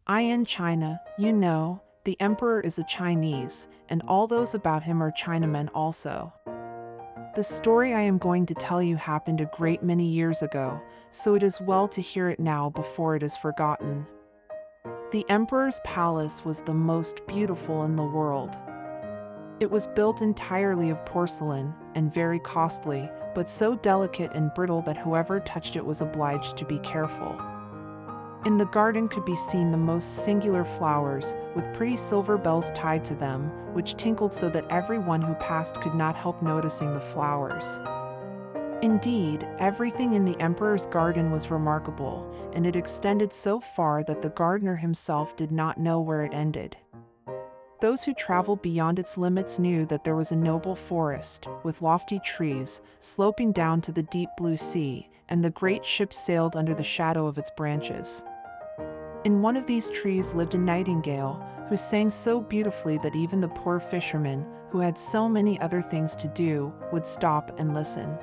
In China, you know, the emperor is a Chinese, and all those about him are Chinamen also. The story I am going to tell you happened a great many years ago, so it is well to hear it now before it is forgotten. The emperor's palace was the most beautiful in the world. It was built entirely of porcelain, and very costly, but so delicate and brittle that whoever touched it was obliged to be careful. In the garden could be seen the most singular flowers, with pretty silver bells tied to them, which tinkled so that everyone who passed could not help noticing the flowers. Indeed, everything in the emperor's garden was remarkable, and it extended so far that the gardener himself did not know where it ended. Those who traveled beyond its limits knew that there was a noble forest, with lofty trees, sloping down to the deep blue sea, and the great ships sailed under the shadow of its branches. In one of these trees lived a nightingale, who sang so beautifully that even the poor fishermen, who had so many other things to do, would stop and listen.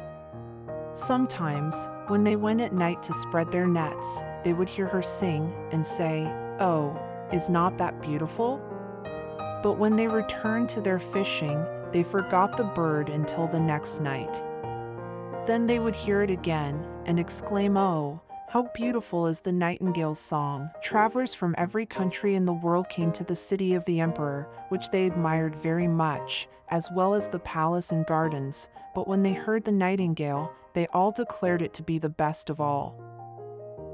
Sometimes, when they went at night to spread their nets, they would hear her sing and say, "Oh, is not that beautiful?" But when they returned to their fishing, they forgot the bird until the next night. Then they would hear it again, and exclaim, "Oh, how beautiful is the nightingale's song!" Travelers from every country in the world came to the city of the emperor, which they admired very much, as well as the palace and gardens, but when they heard the nightingale, they all declared it to be the best of all.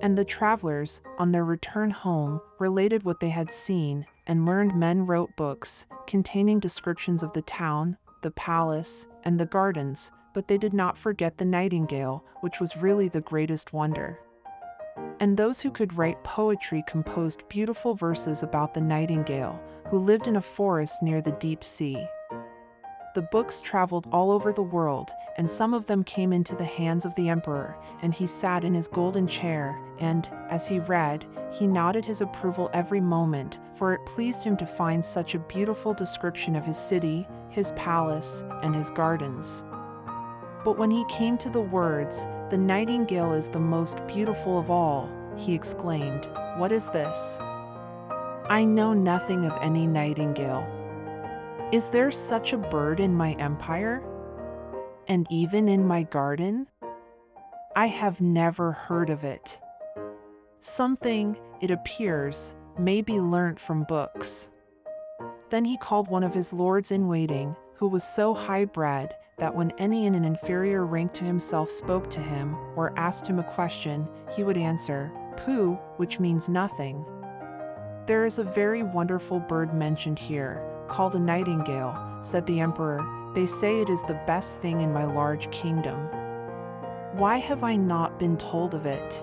And the travelers, on their return home, related what they had seen, and learned men wrote books, containing descriptions of the town, the palace, and the gardens, but they did not forget the nightingale, which was really the greatest wonder. And those who could write poetry composed beautiful verses about the nightingale, who lived in a forest near the deep sea. The books traveled all over the world, and some of them came into the hands of the emperor, and he sat in his golden chair, and, as he read, he nodded his approval every moment, for it pleased him to find such a beautiful description of his city, his palace, and his gardens. But when he came to the words, "The nightingale is the most beautiful of all," he exclaimed, "What is this? I know nothing of any nightingale. Is there such a bird in my empire? And even in my garden? I have never heard of it. Something, it appears, may be learnt from books." Then he called one of his lords-in-waiting, who was so high-bred that when any in an inferior rank to himself spoke to him, or asked him a question, he would answer, "Pooh," which means nothing. "There is a very wonderful bird mentioned here, called a nightingale," said the emperor. "They say it is the best thing in my large kingdom. Why have I not been told of it?"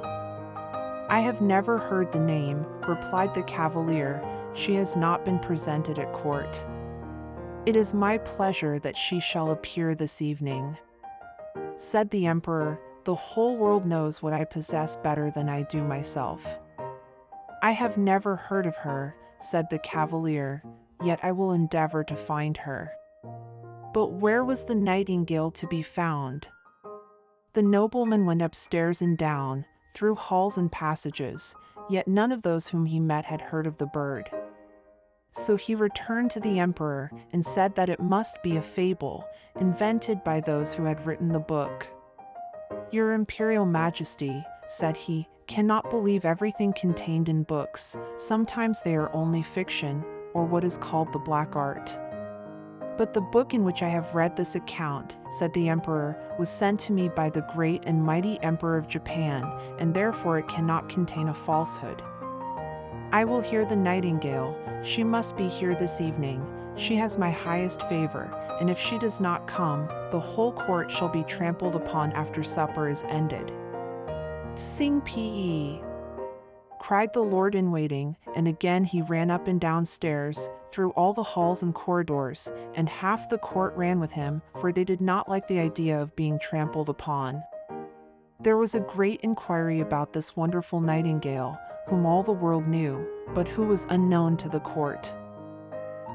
"I have never heard the name," replied the cavalier. "She has not been presented at court. It is my pleasure that she shall appear this evening." Said the emperor, "The whole world knows what I possess better than I do myself." "I have never heard of her," said the cavalier, "yet I will endeavor to find her." But where was the nightingale to be found? The nobleman went upstairs and down, through halls and passages, yet none of those whom he met had heard of the bird. So he returned to the emperor, and said that it must be a fable, invented by those who had written the book. "Your Imperial Majesty," said he, "cannot believe everything contained in books. Sometimes they are only fiction, or what is called the black art. But the book in which I have read this account," said the emperor, "was sent to me by the great and mighty Emperor of Japan, and therefore it cannot contain a falsehood. I will hear the nightingale. She must be here this evening. She has my highest favor, and if she does not come, the whole court shall be trampled upon after supper is ended." "Sing P.E." cried the lord-in-waiting, and again he ran up and down stairs, through all the halls and corridors, and half the court ran with him, for they did not like the idea of being trampled upon. There was a great inquiry about this wonderful nightingale, whom all the world knew, but who was unknown to the court.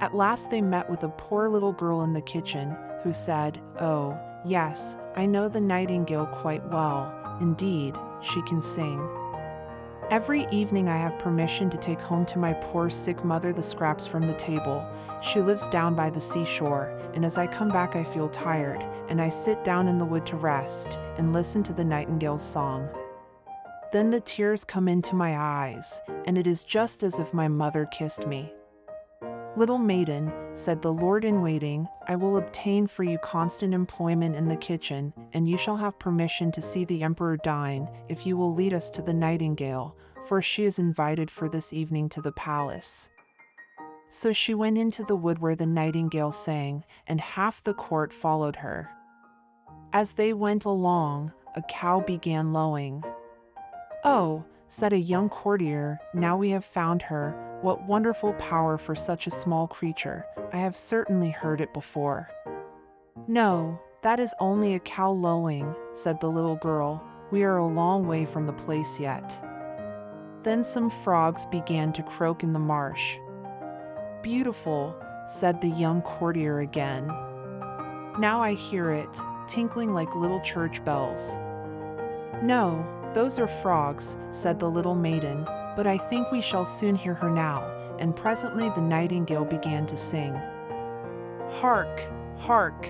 At last they met with a poor little girl in the kitchen, who said, "Oh, yes, I know the nightingale quite well. Indeed, she can sing." Every evening I have permission to take home to my poor sick mother the scraps from the table. She lives down by the seashore, and as I come back I feel tired, and I sit down in the wood to rest, and listen to the nightingale's song. Then the tears come into my eyes, and it is just as if my mother kissed me. Little maiden, said the lord-in-waiting, I will obtain for you constant employment in the kitchen, and you shall have permission to see the emperor dine, if you will lead us to the nightingale, for she is invited for this evening to the palace. So she went into the wood where the nightingale sang, and half the court followed her. As they went along, a cow began lowing. Oh, said a young courtier, now we have found her. What wonderful power for such a small creature. I have certainly heard it before. No, that is only a cow lowing, said the little girl. We are a long way from the place yet. Then some frogs began to croak in the marsh. Beautiful, said the young courtier again. Now I hear it, tinkling like little church bells. No, those are frogs, said the little maiden, but I think we shall soon hear her now, and presently the nightingale began to sing. Hark, hark!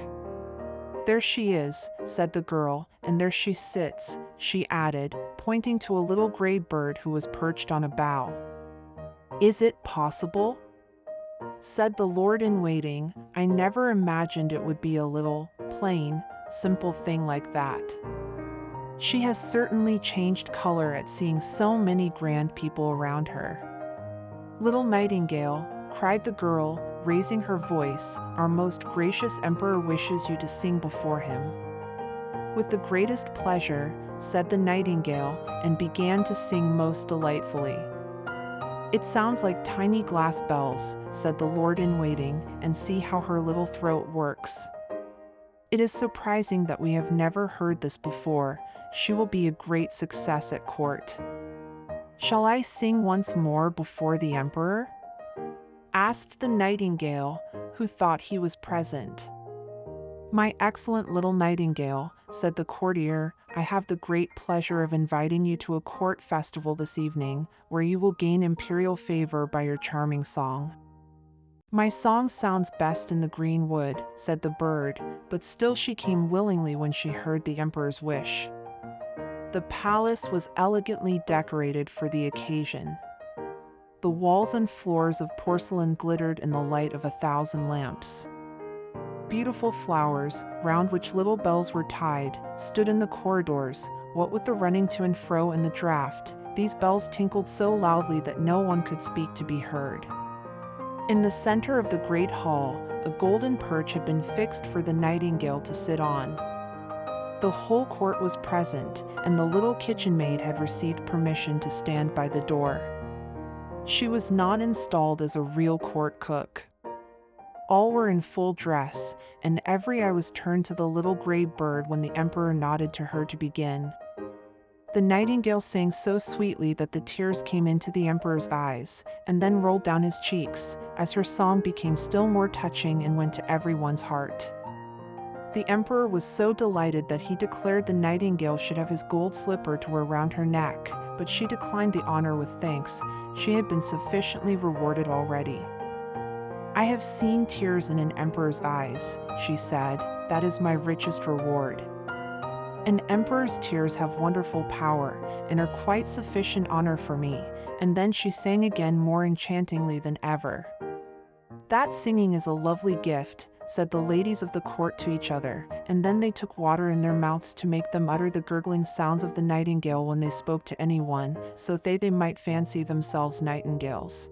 There she is, said the girl, and there she sits, she added, pointing to a little gray bird who was perched on a bough. Is it possible? Said the lord-in-waiting, I never imagined it would be a little, plain, simple thing like that. She has certainly changed color at seeing so many grand people around her. Little nightingale, cried the girl, raising her voice, our most gracious emperor wishes you to sing before him. With the greatest pleasure, said the nightingale, and began to sing most delightfully. It sounds like tiny glass bells, said the lord-in-waiting, and see how her little throat works. It is surprising that we have never heard this before. She will be a great success at court. Shall I sing once more before the emperor? Asked the nightingale, who thought he was present. My excellent little nightingale, said the courtier, I have the great pleasure of inviting you to a court festival this evening, where you will gain imperial favor by your charming song. My song sounds best in the green wood, said the bird, but still she came willingly when she heard the emperor's wish. The palace was elegantly decorated for the occasion. The walls and floors of porcelain glittered in the light of 1,000 lamps. Beautiful flowers, round which little bells were tied, stood in the corridors. What with the running to and fro and the draught, these bells tinkled so loudly that no one could speak to be heard. In the center of the great hall, a golden perch had been fixed for the nightingale to sit on. The whole court was present, and the little kitchen maid had received permission to stand by the door. She was not installed as a real court cook. All were in full dress, and every eye was turned to the little gray bird when the emperor nodded to her to begin. The nightingale sang so sweetly that the tears came into the emperor's eyes, and then rolled down his cheeks, as her song became still more touching and went to everyone's heart. The emperor was so delighted that he declared the nightingale should have his gold slipper to wear round her neck, but she declined the honor with thanks. She had been sufficiently rewarded already. I have seen tears in an emperor's eyes, she said, that is my richest reward. An emperor's tears have wonderful power, and are quite sufficient honor for me, and then she sang again more enchantingly than ever. That singing is a lovely gift, said the ladies of the court to each other, and then they took water in their mouths to make them utter the gurgling sounds of the nightingale when they spoke to anyone, so they might fancy themselves nightingales.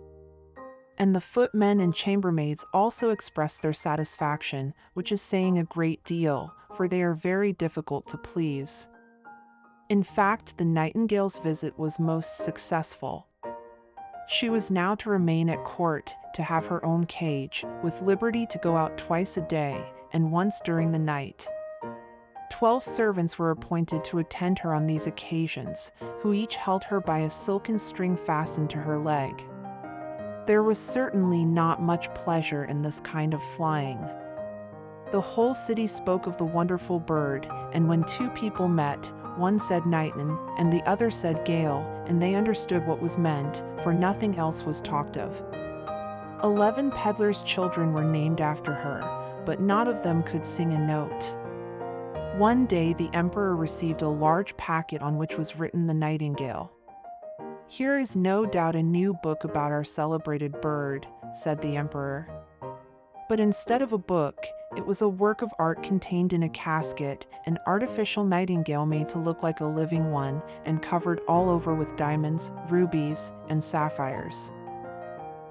And the footmen and chambermaids also expressed their satisfaction, which is saying a great deal, for they are very difficult to please. In fact, the nightingale's visit was most successful. She was now to remain at court, to have her own cage, with liberty to go out twice a day, and once during the night. 12 servants were appointed to attend her on these occasions, who each held her by a silken string fastened to her leg. There was certainly not much pleasure in this kind of flying. The whole city spoke of the wonderful bird, and when two people met, one said nightingale and the other said gale, and they understood what was meant, for nothing else was talked of. 11 peddlers' children were named after her, but none of them could sing a note. One day the emperor received a large packet on which was written "The Nightingale." "Here is no doubt a new book about our celebrated bird," said the emperor. But instead of a book, it was a work of art contained in a casket, an artificial nightingale made to look like a living one, and covered all over with diamonds, rubies, and sapphires.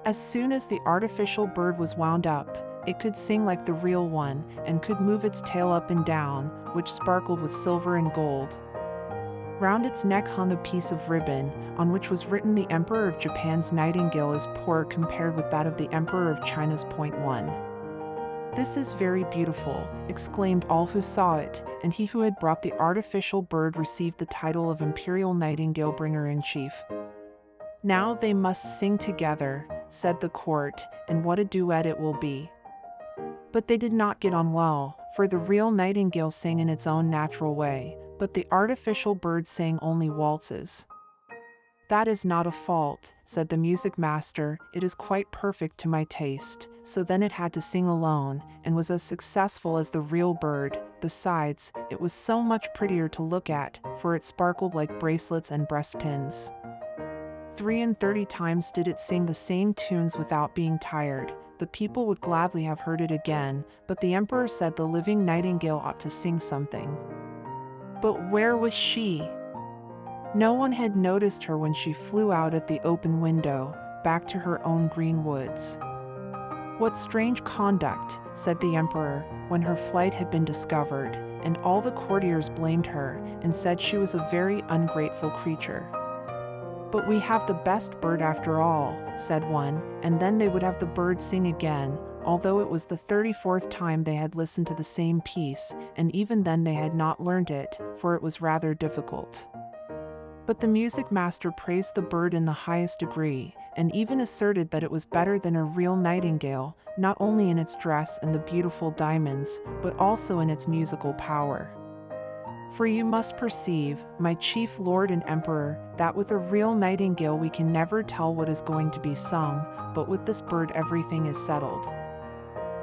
As soon as the artificial bird was wound up, it could sing like the real one, and could move its tail up and down, which sparkled with silver and gold. Round its neck hung a piece of ribbon, on which was written, "The Emperor of Japan's nightingale is poor compared with that of the Emperor of China's point one." "This is very beautiful," exclaimed all who saw it, and he who had brought the artificial bird received the title of Imperial Nightingale Bringer-in-Chief. "Now they must sing together," said the court, "and what a duet it will be." But they did not get on well, for the real nightingale sang in its own natural way, but the artificial bird sang only waltzes. "That is not a fault," said the music master, "it is quite perfect to my taste." So then it had to sing alone, and was as successful as the real bird. Besides, it was so much prettier to look at, for it sparkled like bracelets and breastpins. 33 times did it sing the same tunes without being tired. The people would gladly have heard it again, but the emperor said the living nightingale ought to sing something. But where was she? No one had noticed her when she flew out at the open window, back to her own green woods. "What strange conduct," said the emperor, when her flight had been discovered, and all the courtiers blamed her, and said she was a very ungrateful creature. "But we have the best bird after all," said one, and then they would have the bird sing again, although it was the 34th time they had listened to the same piece, and even then they had not learnt it, for it was rather difficult. But the music master praised the bird in the highest degree, and even asserted that it was better than a real nightingale, not only in its dress and the beautiful diamonds, but also in its musical power. "For you must perceive, my chief lord and emperor, that with a real nightingale we can never tell what is going to be sung, but with this bird everything is settled.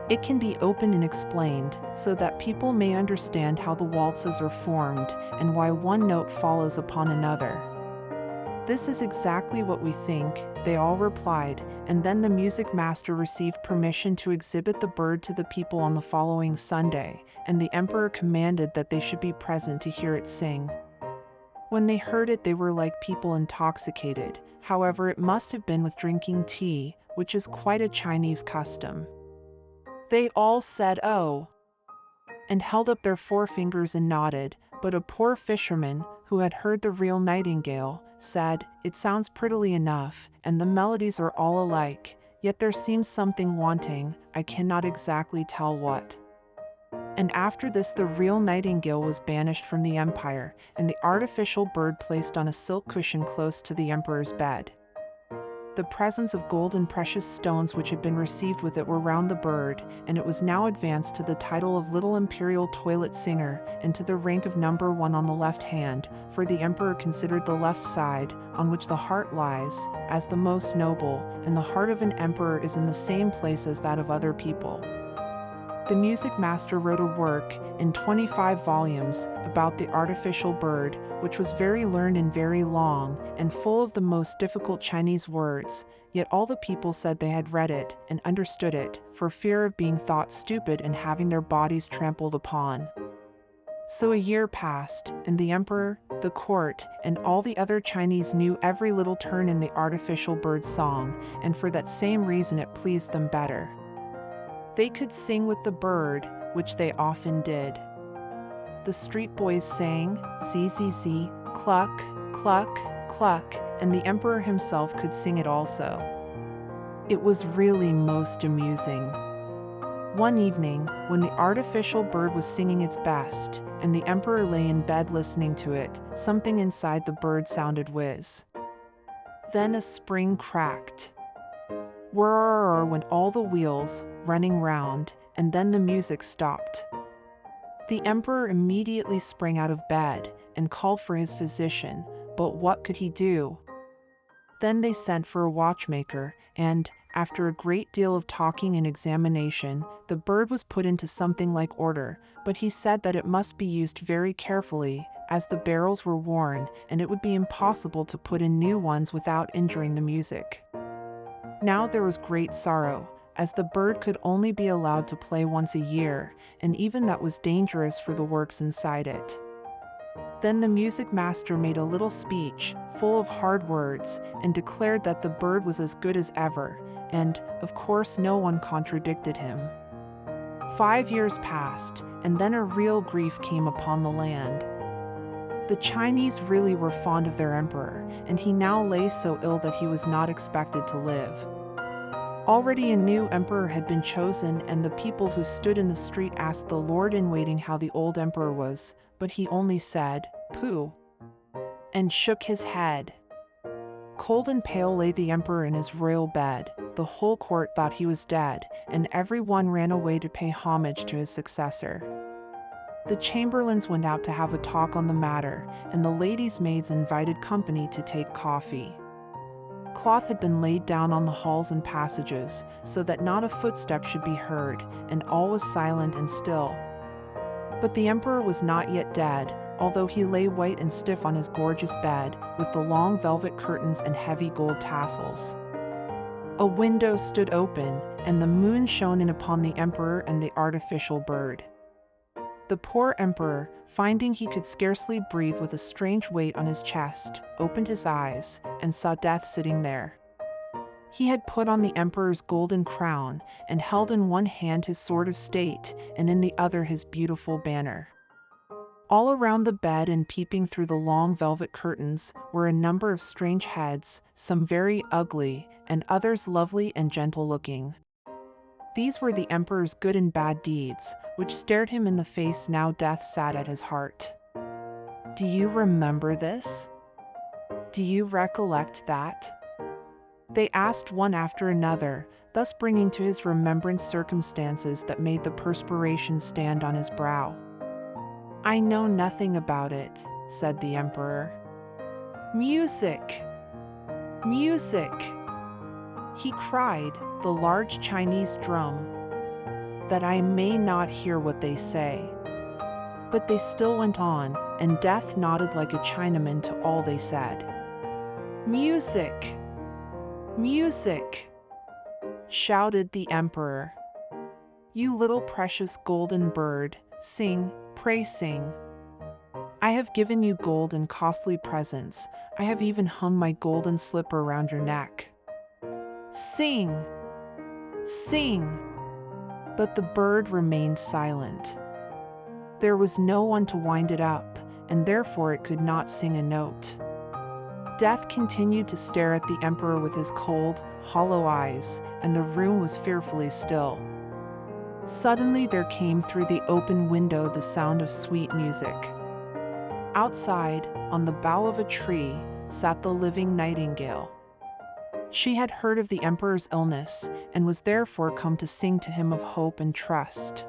It can be opened and explained, so that people may understand how the waltzes are formed, and why one note follows upon another." "This is exactly what we think," they all replied, and then the music master received permission to exhibit the bird to the people on the following Sunday, and the emperor commanded that they should be present to hear it sing. When they heard it they were like people intoxicated, however it must have been with drinking tea, which is quite a Chinese custom. They all said "Oh," and held up their forefingers and nodded, but a poor fisherman, who had heard the real nightingale, said, "It sounds prettily enough, and the melodies are all alike, yet there seems something wanting, I cannot exactly tell what." And after this the real nightingale was banished from the empire, and the artificial bird placed on a silk cushion close to the emperor's bed. The presents of gold and precious stones which had been received with it were round the bird, and it was now advanced to the title of Little Imperial Toilet Singer, and to the rank of number 1 on the left hand, for the emperor considered the left side, on which the heart lies, as the most noble, and the heart of an emperor is in the same place as that of other people. The music master wrote a work, in 25 volumes, about the artificial bird, which was very learned and very long, and full of the most difficult Chinese words, yet all the people said they had read it, and understood it, for fear of being thought stupid and having their bodies trampled upon. So a year passed, and the emperor, the court, and all the other Chinese knew every little turn in the artificial bird's song, and for that same reason it pleased them better. They could sing with the bird, which they often did. The street boys sang, "Zzz, cluck, cluck, cluck," and the emperor himself could sing it also. It was really most amusing. One evening, when the artificial bird was singing its best, and the emperor lay in bed listening to it, something inside the bird sounded whiz. Then a spring cracked. Whirr went all the wheels, running round, and then the music stopped. The emperor immediately sprang out of bed, and called for his physician, but what could he do? Then they sent for a watchmaker, and, after a great deal of talking and examination, the bird was put into something like order, but he said that it must be used very carefully, as the barrels were worn, and it would be impossible to put in new ones without injuring the music. Now there was great sorrow, as the bird could only be allowed to play once a year, and even that was dangerous for the works inside it. Then the music master made a little speech, full of hard words, and declared that the bird was as good as ever, and, of course, no one contradicted him. 5 years passed, and then a real grief came upon the land. The Chinese really were fond of their emperor, and he now lay so ill that he was not expected to live. Already a new emperor had been chosen, and the people who stood in the street asked the lord-in-waiting how the old emperor was, but he only said, "Pooh," and shook his head. Cold and pale lay the emperor in his royal bed. The whole court thought he was dead, and every one ran away to pay homage to his successor. The chamberlains went out to have a talk on the matter, and the ladies' maids invited company to take coffee. Cloth had been laid down on the halls and passages, so that not a footstep should be heard, and all was silent and still. But the emperor was not yet dead, although he lay white and stiff on his gorgeous bed, with the long velvet curtains and heavy gold tassels. A window stood open, and the moon shone in upon the emperor and the artificial bird. The poor emperor, finding he could scarcely breathe with a strange weight on his chest, opened his eyes, and saw Death sitting there. He had put on the emperor's golden crown, and held in one hand his sword of state, and in the other his beautiful banner. All around the bed and peeping through the long velvet curtains were a number of strange heads, some very ugly, and others lovely and gentle-looking. These were the emperor's good and bad deeds, which stared him in the face. Now Death sat at his heart. "Do you remember this? Do you recollect that?" they asked one after another, thus bringing to his remembrance circumstances that made the perspiration stand on his brow. "I know nothing about it," said the emperor. "Music! Music!" he cried, "the large Chinese drum, that I may not hear what they say." But they still went on, and Death nodded like a Chinaman to all they said. "Music! Music!" shouted the emperor. "You little precious golden bird, sing, pray sing. I have given you gold and costly presents. I have even hung my golden slipper around your neck. Sing! Sing!" But the bird remained silent. There was no one to wind it up, and therefore it could not sing a note. Death continued to stare at the emperor with his cold, hollow eyes, and the room was fearfully still. Suddenly there came through the open window the sound of sweet music. Outside, on the bough of a tree, sat the living nightingale. She had heard of the emperor's illness, and was therefore come to sing to him of hope and trust.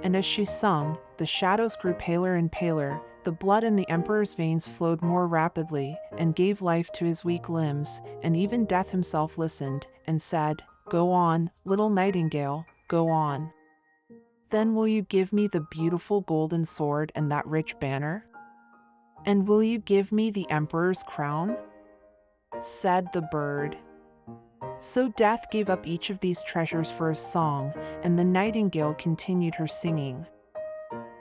And as she sung, the shadows grew paler and paler, the blood in the emperor's veins flowed more rapidly, and gave life to his weak limbs, and even Death himself listened, and said, "Go on, little nightingale, go on. Then will you give me the beautiful golden sword and that rich banner? And will you give me the emperor's crown?" said the bird. So Death gave up each of these treasures for a song, and the nightingale continued her singing.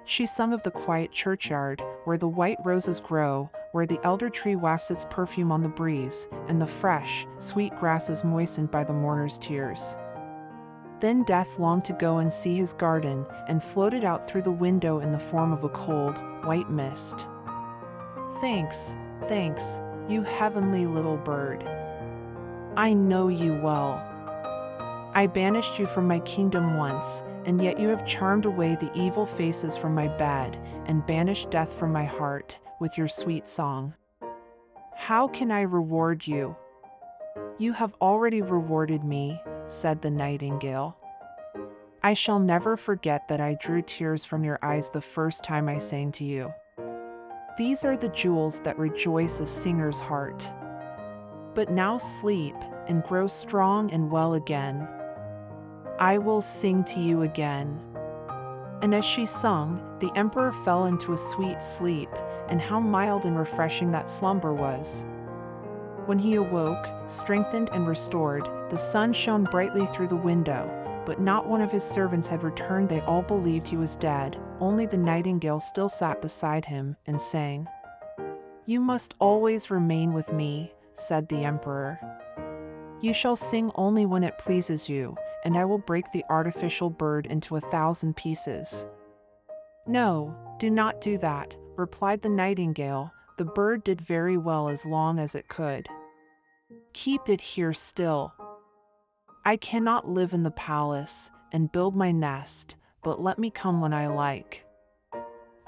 She sung of the quiet churchyard, where the white roses grow, where the elder tree wafts its perfume on the breeze, and the fresh, sweet grass is moistened by the mourner's tears. Then Death longed to go and see his garden, and floated out through the window in the form of a cold, white mist. "Thanks, thanks, you heavenly little bird. I know you well. I banished you from my kingdom once, and yet you have charmed away the evil faces from my bed, and banished death from my heart, with your sweet song. How can I reward you?" "You have already rewarded me," said the nightingale. "I shall never forget that I drew tears from your eyes the first time I sang to you. These are the jewels that rejoice a singer's heart. But now sleep, and grow strong and well again. I will sing to you again." And as she sung, the emperor fell into a sweet sleep, and how mild and refreshing that slumber was. When he awoke, strengthened and restored, the sun shone brightly through the window, but not one of his servants had returned. They all believed he was dead. Only the nightingale still sat beside him and sang. "You must always remain with me," said the emperor. "You shall sing only when it pleases you, and I will break the artificial bird into 1,000 pieces." "No, do not do that," replied the nightingale. "The bird did very well as long as it could. Keep it here still. I cannot live in the palace and build my nest, but let me come when I like.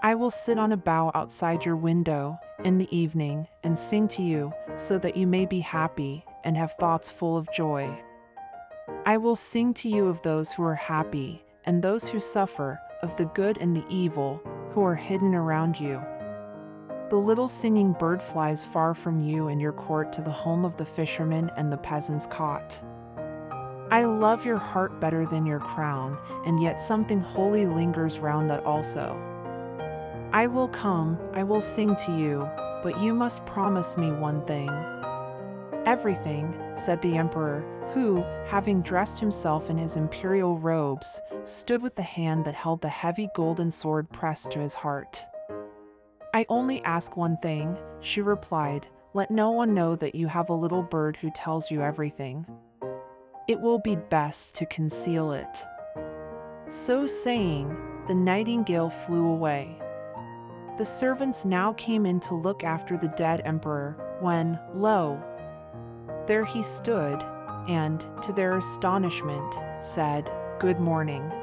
I will sit on a bough outside your window in the evening and sing to you, so that you may be happy and have thoughts full of joy. I will sing to you of those who are happy and those who suffer, of the good and the evil, who are hidden around you. The little singing bird flies far from you and your court to the home of the fisherman and the peasant's cot. I love your heart better than your crown, and yet something holy lingers round that also. I will come, I will sing to you, but you must promise me one thing." "Everything," said the emperor, who, having dressed himself in his imperial robes, stood with the hand that held the heavy golden sword pressed to his heart. "I only ask one thing," she replied. "Let no one know that you have a little bird who tells you everything. It will be best to conceal it." So saying, the nightingale flew away. The servants now came in to look after the dead emperor, when, lo! there he stood, and, to their astonishment, said, "Good morning."